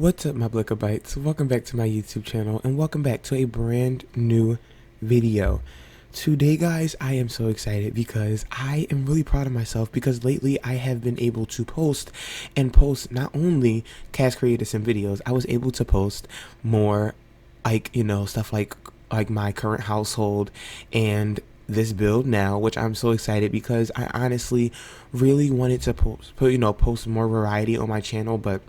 What's up, my Blickabytes? Welcome back to my YouTube channel and welcome back to a brand new video. Today, guys, I am so excited because I am really proud of myself because lately I have been able to post not only cast created some videos, I was able to post more stuff like my current household and this build now, which I'm so excited because I honestly really wanted to post more variety on my channel, but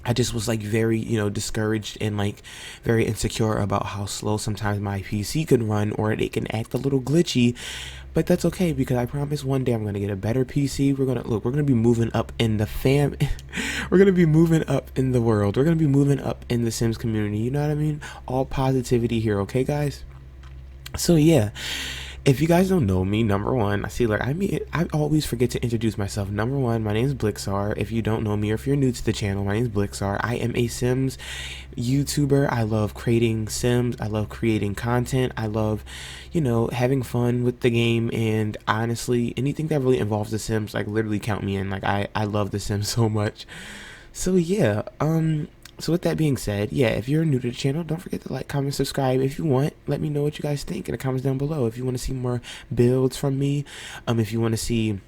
I just was like very, discouraged and like very insecure about how slow sometimes my PC can run or it can act a little glitchy. But that's okay because I promise one day I'm gonna get a better PC. We're gonna be moving up in the we're gonna be moving up in the world. We're gonna be moving up in the Sims community. You know what I mean? All positivity here, okay, guys? So yeah. If you guys don't know me, number one, I always forget to introduce myself. Number one, my name is Blixar. If you don't know me or if you're new to the channel, my name is Blixar. I am a Sims YouTuber. I love creating Sims. I love creating content. I love, having fun with the game. And honestly, anything that really involves the Sims, like literally count me in. Like I love the Sims so much. So yeah, so with that being said, yeah, if you're new to the channel, don't forget to like, comment, subscribe. If you want, let me know what you guys think in the comments down below. If you want to see more builds from me, if you want to see,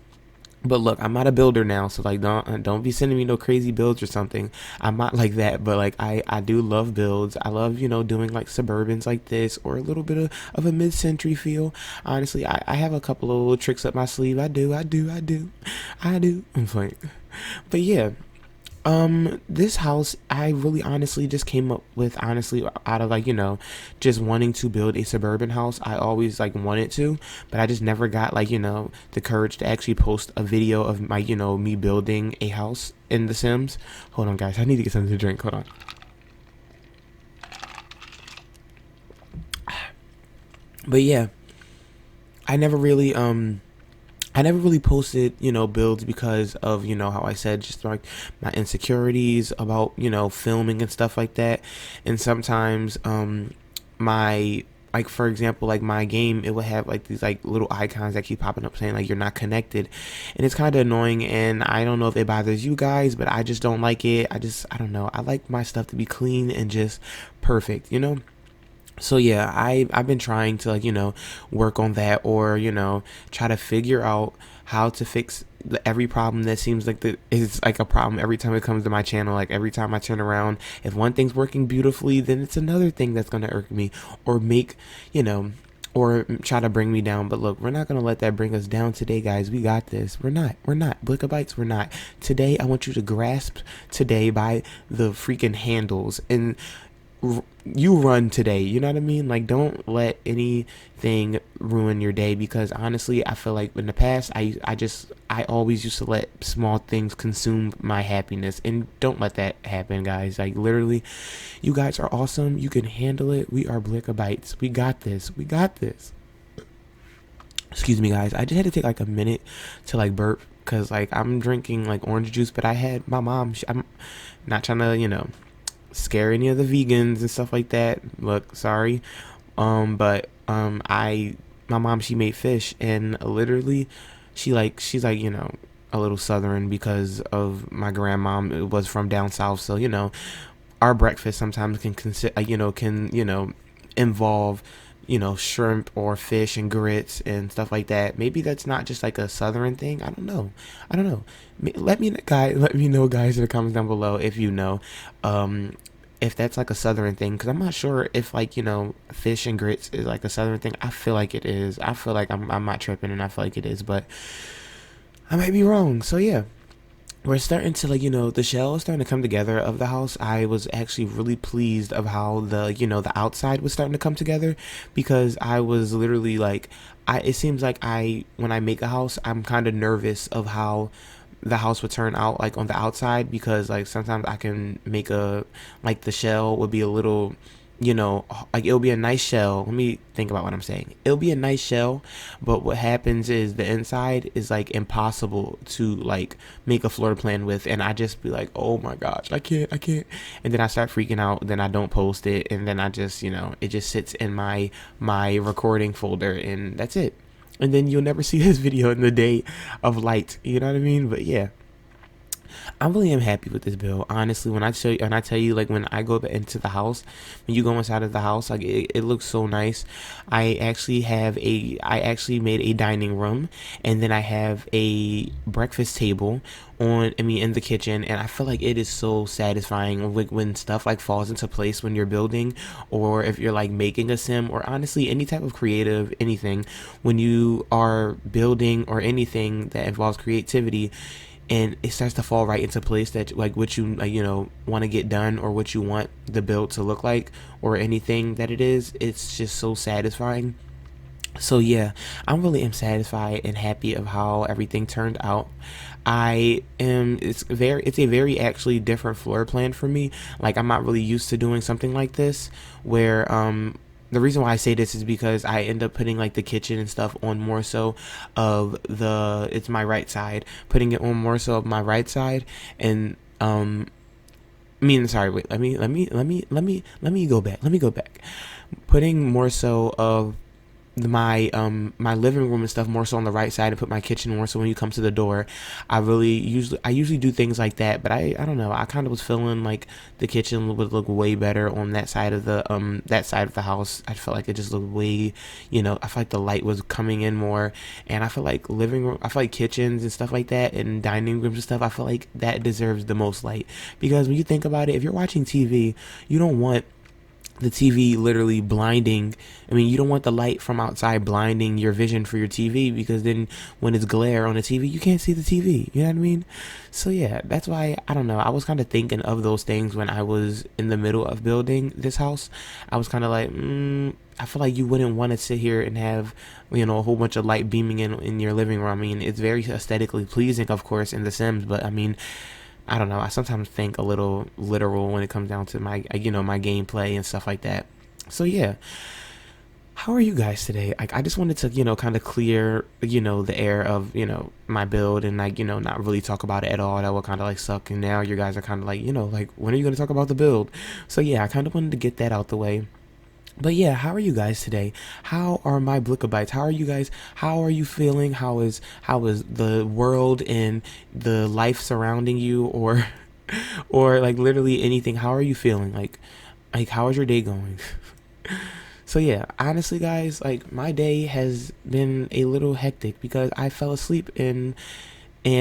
but look, I'm not a builder now, so like don't be sending me no crazy builds or something. I'm not like that, but like I do love builds. I love doing like suburbans like this or a little bit of a mid-century feel. Honestly, I have a couple of little tricks up my sleeve. I do. I'm playing, but yeah. This house, I really honestly just came up with out of just wanting to build a suburban house. I always like wanted to, but I just never got the courage to actually post a video of my, me building a house in The Sims. Hold on, guys. I need to get something to drink. Hold on. But yeah, I never really, posted, builds because of, how I said, just like my insecurities about, filming and stuff like that. And sometimes, for example, like my game, it would have like these like little icons that keep popping up saying like you're not connected. And it's kind of annoying. And I don't know if it bothers you guys, but I just don't like it. I don't know. I like my stuff to be clean and just perfect, So yeah, I've been trying to work on that or try to figure out how to fix every problem that seems like is like a problem every time it comes to my channel. Like every time I turn around, if one thing's working beautifully, then it's another thing that's gonna irk me or make or try to bring me down. But look, we're not gonna let that bring us down today, guys. We got this. We're not Blickabytes. We're not. Today I want you to grasp today by the freaking handles and you run today. You know what I mean? Like, don't let anything ruin your day, because honestly, I feel like in the past I always used to let small things consume my happiness, and don't let that happen, guys. Like literally, you guys are awesome. You can handle it. We are Blickabytes. We got this. Excuse me, guys. I just had to take like a minute to like burp because like I'm drinking like orange juice, but I had my mom. I'm not trying to scare any of the vegans and stuff like that. Look, sorry, but my mom, she made fish, and literally she's like a little southern because of my grandmom. It was from down south, so our breakfast sometimes can involve shrimp or fish and grits and stuff like that. Maybe that's not just like a southern thing. I don't know. Let me know, guys, in the comments down below if you know if that's like a southern thing, because I'm not sure if like fish and grits is like a southern thing. I feel like it is. I feel like I'm not tripping, and I feel like it is, but I might be wrong. So yeah, we're starting to the shell is starting to come together of the house. I was actually really pleased of how the outside was starting to come together, because I was literally like, it seems like when I make a house, I'm kind of nervous of how the house would turn out like on the outside, because like sometimes I can make the shell would be a little like it'll be a nice shell. Let me think about what I'm saying. It'll be a nice shell, but what happens is the inside is like impossible to like make a floor plan with, and I just be like, oh my gosh, I can't, and then I start freaking out. Then I don't post it, and then I just it just sits in my recording folder, and that's it. And then you'll never see this video in the day of light. You know what I mean? But yeah. I really am happy with this build. Honestly, when I show you, and I tell you, like when I go into the house, when you go inside of the house, like it looks so nice. I actually made a dining room, and then I have a breakfast table in the kitchen, and I feel like it is so satisfying when stuff like falls into place when you're building, or if you're like making a sim, or honestly any type of creative anything, when you are building or anything that involves creativity, and it starts to fall right into place that like what you want to get done, or what you want the build to look like, or anything that it is, it's just so satisfying. So yeah, I'm really am satisfied and happy of how everything turned out. It's a very actually different floor plan for me. Like I'm not really used to doing something like this, where the reason why I say this is because I end up putting like the kitchen and stuff on more so of it's my right side, putting it on more so of my right side, and sorry, wait, let me go back. Let me go back. Putting more so of my living room and stuff more so on the right side, and put my kitchen more so when you come to the door. I usually do things like that, but I don't know, I kind of was feeling like the kitchen would look way better on that side of the house. I felt like it just looked way, I felt like the light was coming in more, and I feel like kitchens and stuff like that, and dining rooms and stuff, I feel like that deserves the most light, because when you think about it, if you're watching TV, you don't want the TV literally blinding. You don't want the light from outside blinding your vision for your TV, because then when it's glare on the TV, you can't see the TV. You know what I mean? So yeah, that's why, I don't know, I was kind of thinking of those things when I was in the middle of building this house. I was kind of like, I feel like you wouldn't want to sit here and have, a whole bunch of light beaming in your living room. It's very aesthetically pleasing, of course, in The Sims, but I don't know, I sometimes think a little literal when it comes down to my gameplay and stuff like that. So yeah, how are you guys today? I just wanted to, kind of clear, the air of, my build, and not really talk about it at all. That would kind of like suck. And now you guys are kind of like, when are you going to talk about the build? So yeah, I kind of wanted to get that out the way. But yeah, how are you guys today? How are my Blickabytes? How are you guys? How are you feeling? How is the world and the life surrounding you, or or like literally anything? How are you feeling? Like how is your day going? So yeah, honestly guys, like my day has been a little hectic because I fell asleep and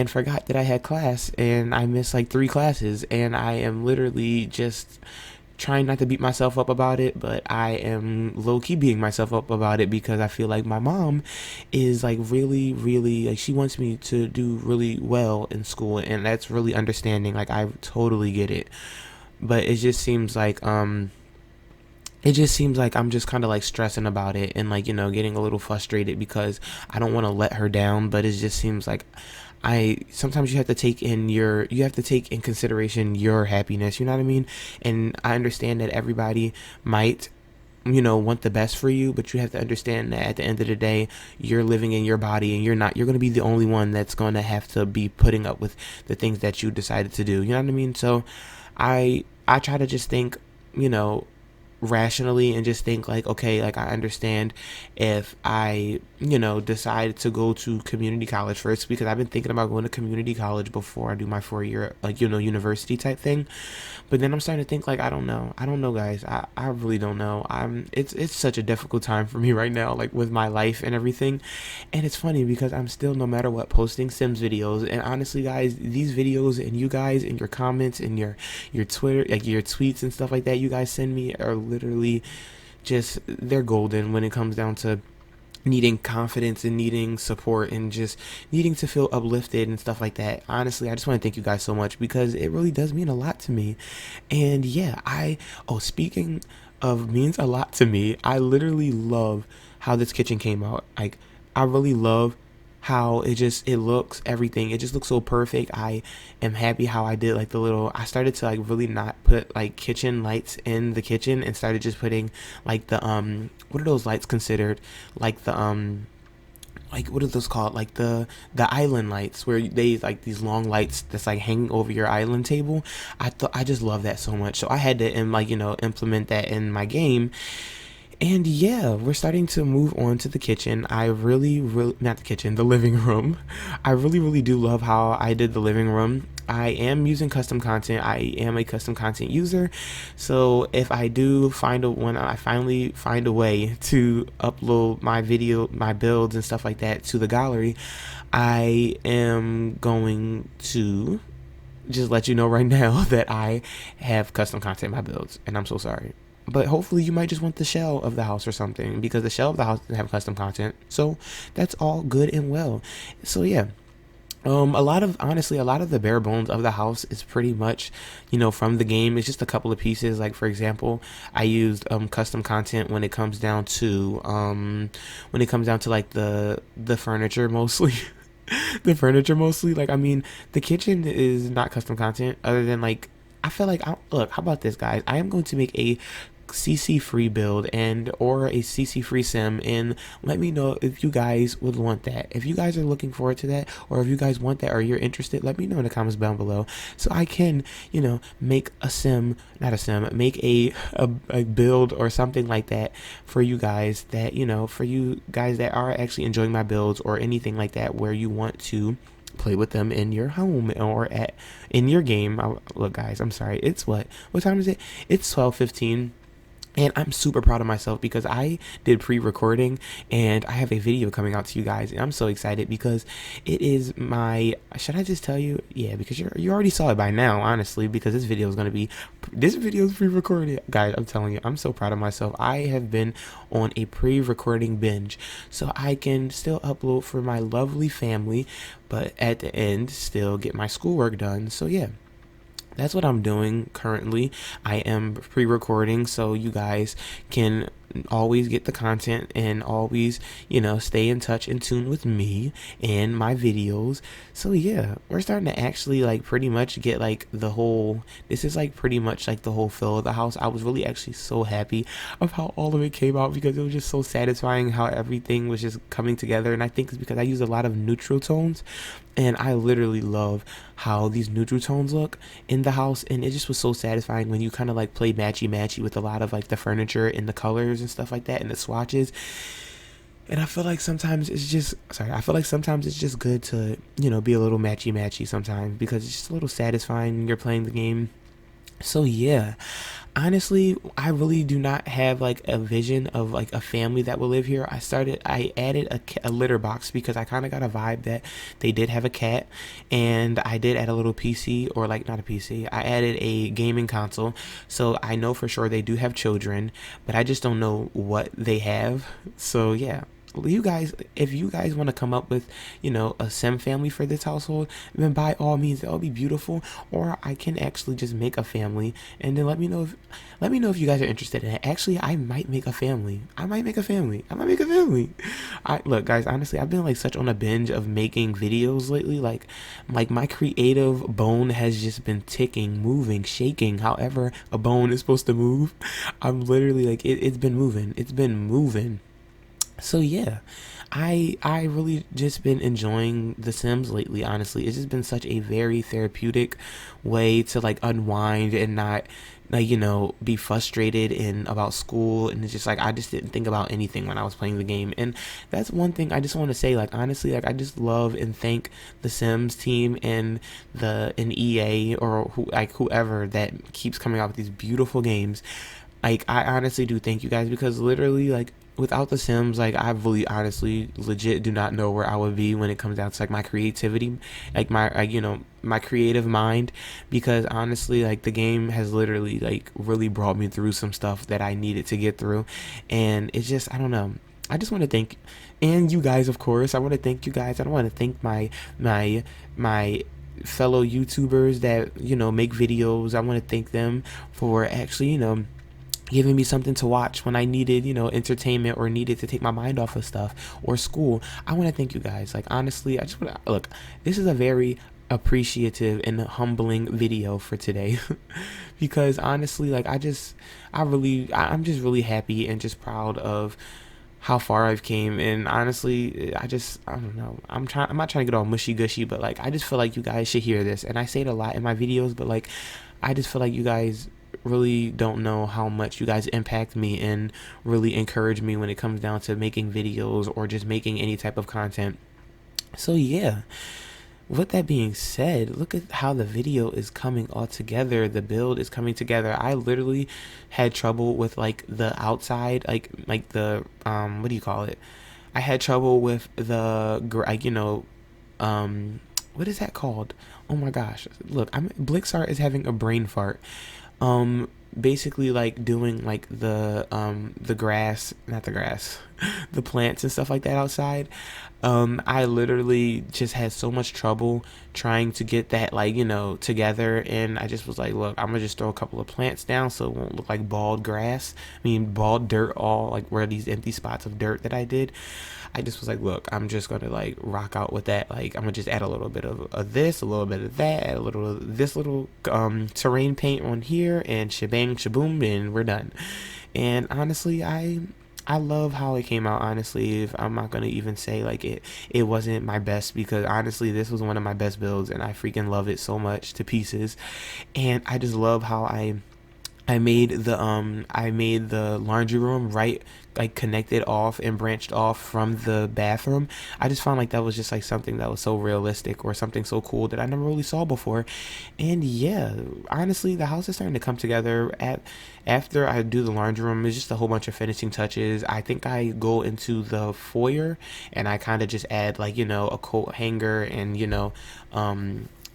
forgot that I had class, and I missed like 3 classes, and I am literally just trying not to beat myself up about it, but I am low-key beating myself up about it, because I feel like my mom is like really, really, like, she wants me to do really well in school, and that's really understanding. Like I totally get it, but it just seems like I'm just kind of like stressing about it, and like getting a little frustrated because I don't want to let her down, but it just seems like sometimes you have to take in consideration your happiness, you know what I mean? And I understand that everybody might, want the best for you, but you have to understand that at the end of the day, you're living in your body, and you're going to be the only one that's going to have to be putting up with the things that you decided to do, you know what I mean? So I try to just think, rationally, and just think like, okay, like I understand if I decide to go to community college first, because I've been thinking about going to community college before I do my 4-year like university type thing. But then I'm starting to think like, I don't know guys, I really don't know. It's such a difficult time for me right now, like with my life and everything. And it's funny because I'm still, no matter what, posting Sims videos. And honestly guys, these videos and you guys and your comments and your Twitter, like your tweets and stuff like that you guys send me, are literally just, they're golden when it comes down to needing confidence and needing support and just needing to feel uplifted and stuff like that. Honestly, I just want to thank you guys so much, because it really does mean a lot to me. And yeah, speaking of means a lot to me, I literally love how this kitchen came out. Like I really love how it looks, everything, it just looks so perfect. I am happy how I did like I started to like really not put like kitchen lights in the kitchen, and started just putting like the what are those lights considered, like the like what are those called, like the island lights, where they like these long lights that's like hanging over your island table. I just love that so much, so I had to implement that in my game. And yeah, we're starting to move on to the kitchen. I really, not the kitchen, the living room. I really, really do love how I did the living room. I am using custom content. I am a custom content user. So if I do when I finally find a way to upload my builds and stuff like that to the gallery, I am going to just let you know right now that I have custom content in my builds, and I'm so sorry. But hopefully you might just want the shell of the house or something, because the shell of the house doesn't have custom content. So that's all good and well. So yeah. Honestly, a lot of the bare bones of the house is pretty much, from the game. It's just a couple of pieces. Like, for example, I used custom content when it comes down to like the furniture mostly. The furniture mostly. Like, I mean, the kitchen is not custom content, other than like, I feel like, look, how about this, guys? I am going to make a CC free build or a CC free sim, and let me know if you guys would want that. If you guys are looking forward to that, or if you guys want that, or you're interested, let me know in the comments down below, so I can make make a build or something like that for you guys, that that are actually enjoying my builds or anything like that, where you want to play with them in your home or in your game. Look, guys, I'm sorry, it's what time is it? It's 12:15. And I'm super proud of myself because I did pre-recording and I have a video coming out to you guys, and I'm so excited because it is should I just tell you? Yeah, because you already saw it by now, honestly, because this video is pre-recorded. Guys, I'm telling you, I'm so proud of myself. I have been on a pre-recording binge, so I can still upload for my lovely family, but at the end still get my schoolwork done. So yeah. That's what I'm doing currently. I am pre-recording so you guys can always get the content and always, stay in touch and tune with me and my videos. So yeah, we're starting to actually like pretty much get like this is like pretty much like the whole feel of the house. I was really actually so happy of how all of it came out, because it was just so satisfying how everything was just coming together. And I think it's because I used a lot of neutral tones, and I literally love how these neutral tones look in the house, and it just was so satisfying when you kind of like play matchy with a lot of like the furniture and the colors and stuff like that and the swatches. And I feel like sometimes it's just good to be a little matchy sometimes, because it's just a little satisfying when you're playing the game. So yeah, honestly, I really do not have like a vision of like a family that will live here. I added a litter box because I kind of got a vibe that they did have a cat, and I did add a little PC, or like not a PC. I added a gaming console, so I know for sure they do have children, but I just don't know what they have. So yeah. You guys, if you guys want to come up with a sim family for this household, then by all means, that'll be beautiful. Or I can actually just make a family, and then let me know if you guys are interested in it. Actually, I might make a family. Look, guys, honestly, I've been like such on a binge of making videos lately. Like my creative bone has just been ticking, moving, shaking, however a bone is supposed to move. I'm literally like, it's been moving. So yeah, I really just been enjoying The Sims lately, honestly. It's just been such a very therapeutic way to like unwind and not like, be frustrated about school. And it's just like, I just didn't think about anything when I was playing the game. And that's one thing I just want to say, like, honestly, like, I just love and thank the Sims team and EA, or whoever that keeps coming out with these beautiful games. Like, I honestly do thank you guys, because literally, like, without the Sims, like, I really honestly legit do not know where I would be when it comes down to like my creativity, like my creative mind, because honestly, like, the game has literally like really brought me through some stuff that I needed to get through. And it's just, I don't know, I just want to thank, and you guys, of course, I want to thank you guys. I want to thank my fellow YouTubers that make videos. I want to thank them for actually giving me something to watch when I needed, entertainment, or needed to take my mind off of stuff or school. I want to thank you guys. Like, honestly, I just want to look, this is a very appreciative and humbling video for today because honestly, like, I'm just really happy and just proud of how far I've came. And honestly, I don't know, I'm not trying to get all mushy gushy, but like, I just feel like you guys should hear this. And I say it a lot in my videos, but like, I just feel like you guys really don't know how much you guys impact me and really encourage me when it comes down to making videos or just making any type of content. So yeah, with that being said, look at how the video is coming all together. The build is coming together. I literally had trouble with like the outside, like the what do you call it? I had trouble with the like, you know, what is that called? Oh my gosh. Look, Blixart is having a brain fart. Basically like doing like the grass, not the grass, the plants and stuff like that outside. I literally just had so much trouble trying to get that, like, you know, together, and I just was like, look, I'm gonna just throw a couple of plants down so it won't look like bald grass. I mean, bald dirt, all like where these empty spots of dirt that I did. I just was like, look, I'm just gonna like rock out with that. Like, I'm gonna just add a little bit of this, a little bit of that, add a little of this little terrain paint on here, and shebang shaboom, and we're done. And honestly, I love how it came out. Honestly, if I'm not gonna even say like it wasn't my best, because honestly this was one of my best builds and I freaking love it so much to pieces. And I just love how I made the laundry room right, like connected off and branched off from the bathroom. I just found like that was just like something that was so realistic, or something so cool that I never really saw before. And yeah, honestly, the house is starting to come together. After I do the laundry room, it's just a whole bunch of finishing touches. I think I go into the foyer and I kind of just add, like, you know, a coat hanger, and, you know,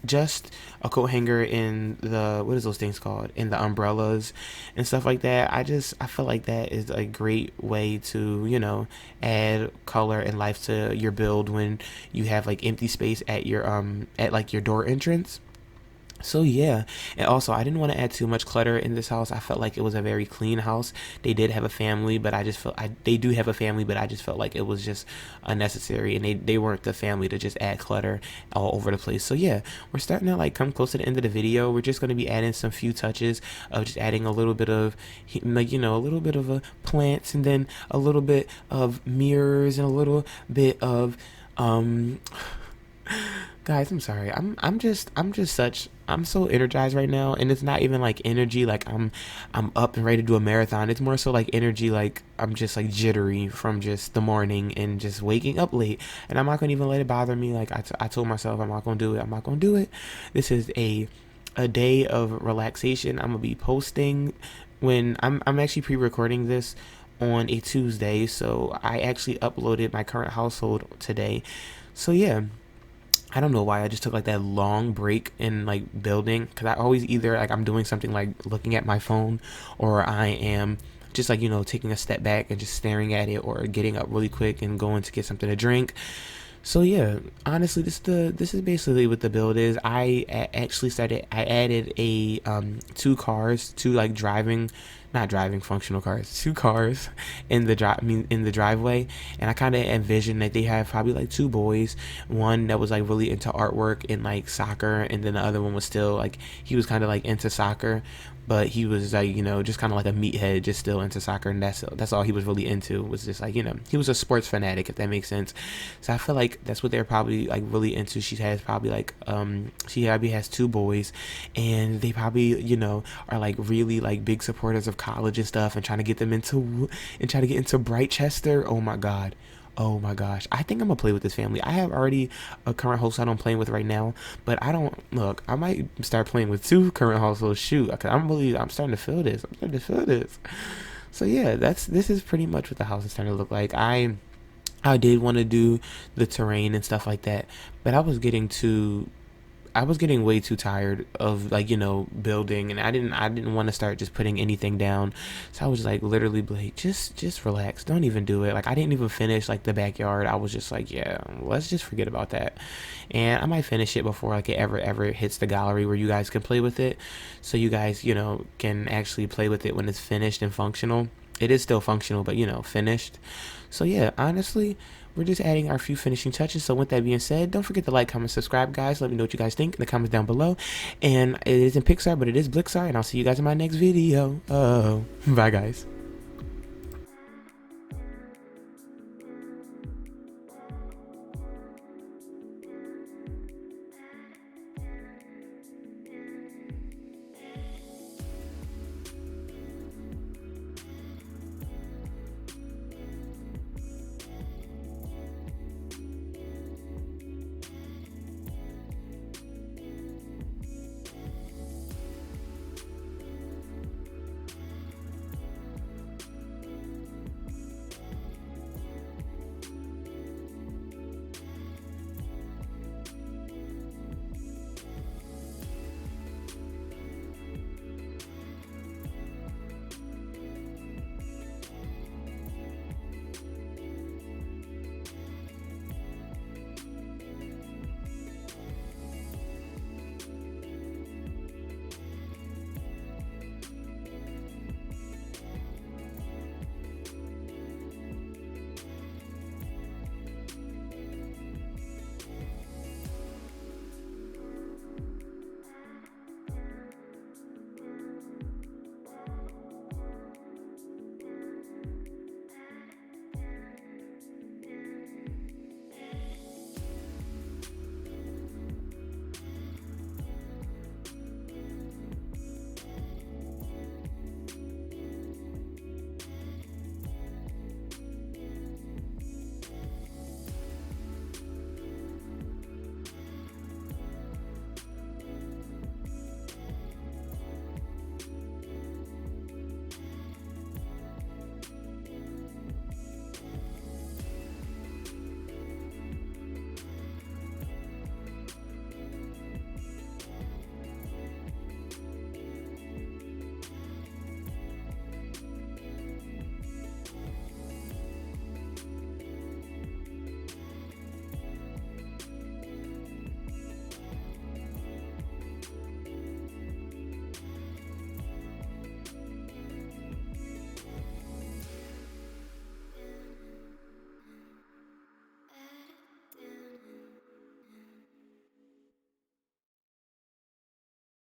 just a coat hanger in the, what is those things called, in the umbrellas and stuff like that. I feel like that is a great way to, you know, add color and life to your build when you have like empty space at your at like your door entrance. So yeah, and also I didn't want to add too much clutter in this house. I felt like it was a very clean house. They did have a family, but I just felt they do have a family, but I just felt like it was just unnecessary, and they weren't the family to just add clutter all over the place. So yeah, we're starting to like come close to the end of the video. We're just going to be adding some few touches of just adding a little bit of, like, you know, a little bit of a plants, and then a little bit of mirrors, and a little bit of guys, I'm sorry. I'm so energized right now, and it's not even like energy like I'm up and ready to do a marathon. It's more so like energy like I'm just like jittery from just the morning and just waking up late, and I'm not gonna even let it bother me. Like I told myself I'm not gonna do it. I'm not gonna do it. This is a day of relaxation. I'm gonna be posting when I'm actually pre-recording this on a Tuesday, so I actually uploaded my current household today. So yeah, I don't know why I just took like that long break in like building, because I always either like I'm doing something like looking at my phone, or I am just like, you know, taking a step back and just staring at it, or getting up really quick and going to get something to drink. So yeah, honestly, this is basically what the build is. I added a two like driving, not driving functional cars, two cars in the driveway, and I kind of envisioned that they have probably like two boys, one that was like really into artwork and like soccer, and then the other one was still like, he was kind of like into soccer, but he was like, you know, just kind of like a meathead, just still into soccer, and that's all he was really into, was just like, you know, he was a sports fanatic, if that makes sense. So I feel like that's what they're probably like really into. She has probably like she probably has two boys, and they probably, you know, are like really like big supporters of college and stuff, and trying to get them into, and try to get into Brightchester. Oh my god. Oh my gosh, I think I'm gonna play with this family. I have already a current household I'm playing with right now, but I don't, look, I might start playing with two current households. Shoot, because I'm starting to feel this. I'm starting to feel this. So yeah, this is pretty much what the house is starting to look like. I did want to do the terrain and stuff like that, but I was getting way too tired of, like, you know, building, and I didn't want to start just putting anything down. So I was like, literally, Blake, just relax, don't even do it. Like, I didn't even finish like the backyard. I was just like, yeah, let's just forget about that. And I might finish it before like it ever hits the gallery where you guys can play with it, so you guys, you know, can actually play with it when it's finished and functional. It is still functional, but, you know, finished. So yeah, honestly, we're just adding our few finishing touches. So with that being said, don't forget to like, comment, subscribe, guys. Let me know what you guys think in the comments down below. And it isn't Pixar, but it is Blixar, and I'll see you guys in my next video. Oh, bye, guys.